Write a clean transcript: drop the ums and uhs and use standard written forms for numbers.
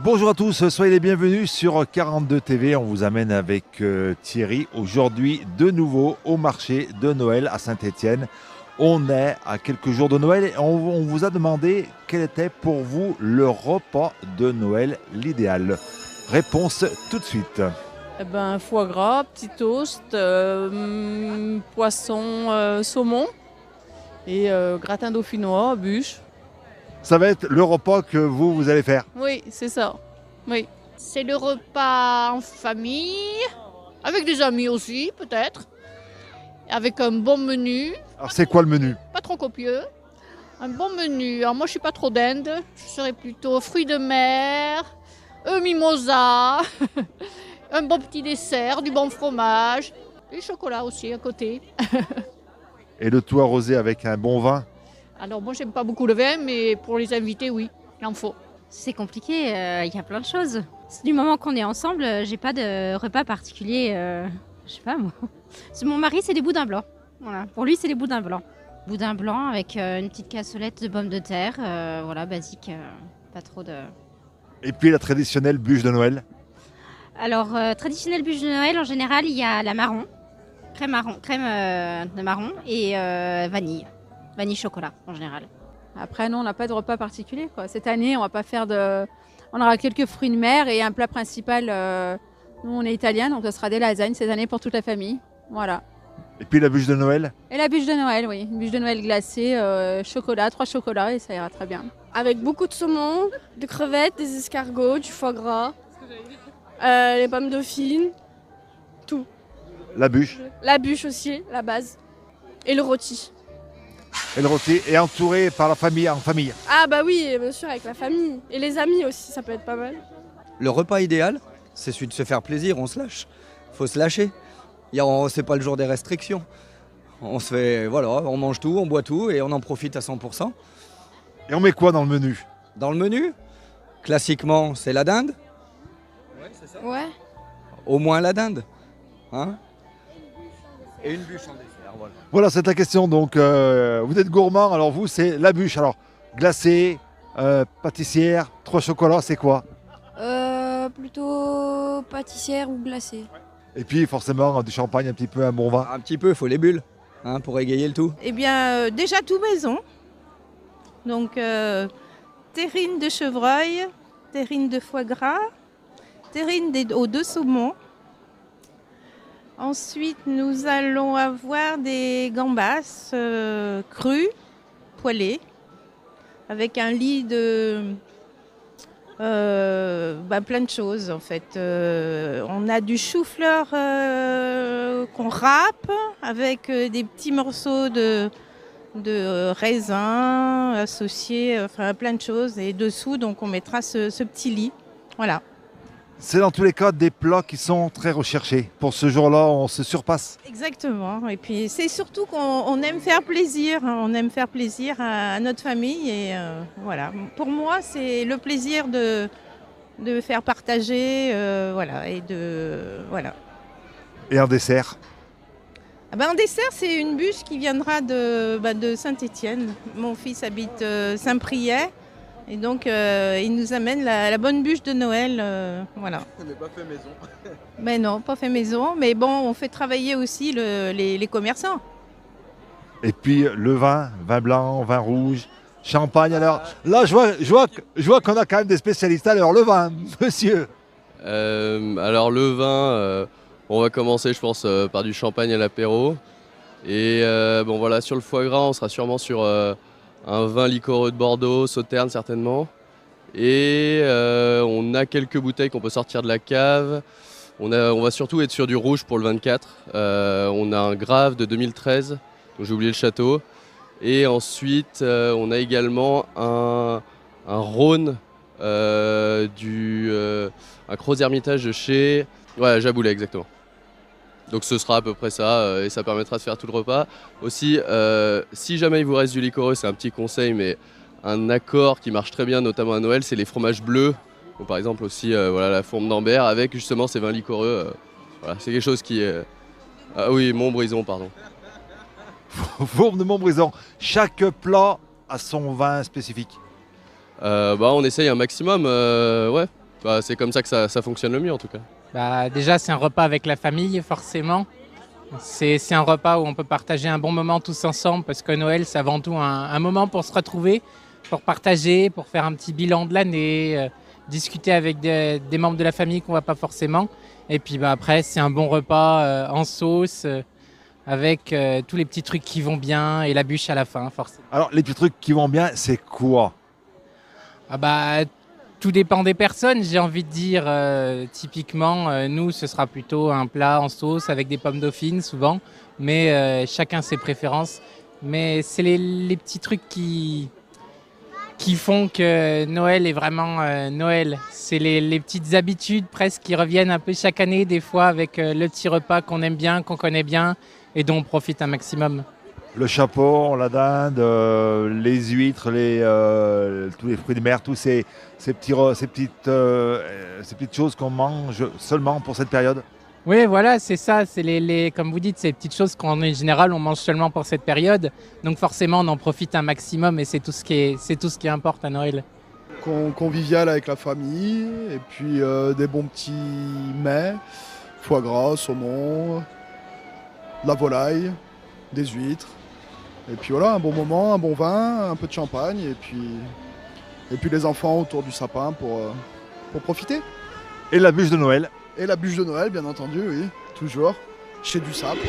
Bonjour à tous, soyez les bienvenus sur 42 TV. On vous amène avec Thierry aujourd'hui de nouveau au marché de Noël à Saint-Étienne. On est à quelques jours de Noël et on vous a demandé quel était pour vous le repas de Noël l'idéal. Réponse tout de suite. Eh ben, foie gras, petit toast, poisson, saumon et gratin dauphinois, bûche. Ça va être le repas que vous allez faire. Oui, c'est ça. Oui. C'est le repas en famille, avec des amis aussi peut-être, avec un bon menu, Alors c'est quoi le menu? pas trop copieux. Un bon menu. Alors moi je suis pas trop dinde, je serais plutôt fruits de mer, mimosa, un bon petit dessert, du bon fromage, du chocolat aussi à côté. Et le tout arrosé avec un bon vin. Alors moi j'aime pas beaucoup le vin, mais pour les invités oui, il en faut. C'est compliqué, il y a plein de choses. Du moment qu'on est ensemble, j'ai pas de repas particulier, je sais pas moi. Mon mari, c'est des boudins blancs. Voilà. Pour lui, c'est des boudins blancs. Boudins blancs avec une petite cassolette de pommes de terre, voilà, basique, pas trop de... Et puis la traditionnelle bûche de Noël. Alors, traditionnelle bûche de Noël, en général, il y a la marron, crème de marron et vanille. Vanille chocolat, en général. Après, non, on n'a pas de repas particulier, quoi. Cette année, on va pas faire de... On aura quelques fruits de mer et un plat principal. Nous, on est italien, donc ce sera des lasagnes cette année pour toute la famille. Voilà. Et puis la bûche de Noël. Et la bûche de Noël, oui. Une bûche de Noël glacée, chocolat, 3 chocolats et ça ira très bien. Avec beaucoup de saumon, de crevettes, des escargots, du foie gras, les pommes dauphines, tout. La bûche. La bûche aussi, la base. Et le rôti. Et le rôti est entouré par la famille, en famille. Ah bah oui, bien sûr, avec la famille. Et les amis aussi, ça peut être pas mal. Le repas idéal, c'est celui de se faire plaisir, on se lâche. Faut se lâcher. C'est pas le jour des restrictions. On se fait, voilà, on mange tout, on boit tout et on en profite à 100%. Et on met quoi dans le menu? Dans le menu, classiquement, c'est la dinde. Ouais, c'est ça. Ouais. Au moins la dinde. Hein, et une bûche en dessert, voilà. Voilà, c'est la question. Donc, vous êtes gourmand, alors vous, c'est la bûche. Alors, glacée, pâtissière, 3 chocolats, c'est quoi? Plutôt pâtissière ou glacée. Et puis, forcément, du champagne, un petit peu, un bon vin. Un petit peu, faut les bulles, hein, pour égayer le tout. Eh bien, déjà tout maison. Donc, terrine de chevreuil, terrine de foie gras, terrine aux 2 saumons. Ensuite, nous allons avoir des gambas crues, poêlées, avec un lit de plein de choses en fait. On a du chou-fleur qu'on râpe avec des petits morceaux de raisin associés, enfin plein de choses. Et dessous, donc, on mettra ce petit lit. Voilà. C'est dans tous les cas des plats qui sont très recherchés. Pour ce jour-là, on se surpasse. Exactement. Et puis, c'est surtout qu'on aime faire plaisir. Hein. On aime faire plaisir à notre famille. Et voilà. Pour moi, c'est le plaisir de faire partager. Voilà. Voilà. Et un dessert. En dessert, c'est une bûche qui viendra de Saint-Étienne. Mon fils habite Saint-Priest. Et donc, il nous amène la bonne bûche de Noël. Voilà. Mais pas fait maison. Mais non, pas fait maison. Mais bon, on fait travailler aussi les commerçants. Et puis le vin blanc, vin rouge, champagne. Alors là, je vois qu'on a quand même des spécialistes. Alors le vin, monsieur. Alors le vin, on va commencer je pense par du champagne à l'apéro. Et bon voilà, sur le foie gras, on sera sûrement sur un vin liquoreux de Bordeaux, Sauterne certainement. Et on a quelques bouteilles qu'on peut sortir de la cave. On va surtout être sur du rouge pour le 24. On a un Grave de 2013, donc j'ai oublié le château. Et ensuite, on a également un Rhône, un Gros Hermitage de chez Jaboulet exactement. Donc ce sera à peu près ça et ça permettra de faire tout le repas. Aussi, si jamais il vous reste du liquoreux, c'est un petit conseil, mais un accord qui marche très bien, notamment à Noël, c'est les fromages bleus. Ou par exemple aussi la fourme d'Ambert avec justement ces vins liquoreux. Voilà, c'est quelque chose qui est... Ah oui, Montbrison, pardon. Fourme de Montbrison. Chaque plat a son vin spécifique. On essaye un maximum, ouais. c'est comme ça que ça fonctionne le mieux en tout cas. Déjà, c'est un repas avec la famille, forcément. C'est un repas où on peut partager un bon moment tous ensemble, parce que Noël, c'est avant tout un moment pour se retrouver, pour partager, pour faire un petit bilan de l'année, discuter avec des membres de la famille qu'on ne voit pas forcément. Et puis après, c'est un bon repas en sauce, avec tous les petits trucs qui vont bien et la bûche à la fin, forcément. Alors, les petits trucs qui vont bien, c'est quoi? Tout dépend des personnes, j'ai envie de dire. Typiquement, nous, ce sera plutôt un plat en sauce avec des pommes dauphines, souvent. Mais chacun ses préférences. Mais c'est les petits trucs qui font que Noël est vraiment Noël. C'est les petites habitudes presque qui reviennent un peu chaque année, des fois, avec le petit repas qu'on aime bien, qu'on connaît bien et dont on profite un maximum. Le chapon, la dinde, les huîtres, tous les fruits de mer, tous ces petites choses qu'on mange seulement pour cette période. Oui, voilà, c'est ça. C'est comme vous dites, ces petites choses qu'en général on mange seulement pour cette période. Donc forcément, on en profite un maximum et c'est tout ce qui importe à Noël. Convivial avec la famille et puis des bons petits mets, foie gras, saumon, de la volaille, des huîtres. Et puis voilà, un bon moment, un bon vin, un peu de champagne et puis les enfants autour du sapin pour profiter. Et la bûche de Noël. Et la bûche de Noël, bien entendu, oui, toujours, chez du sable.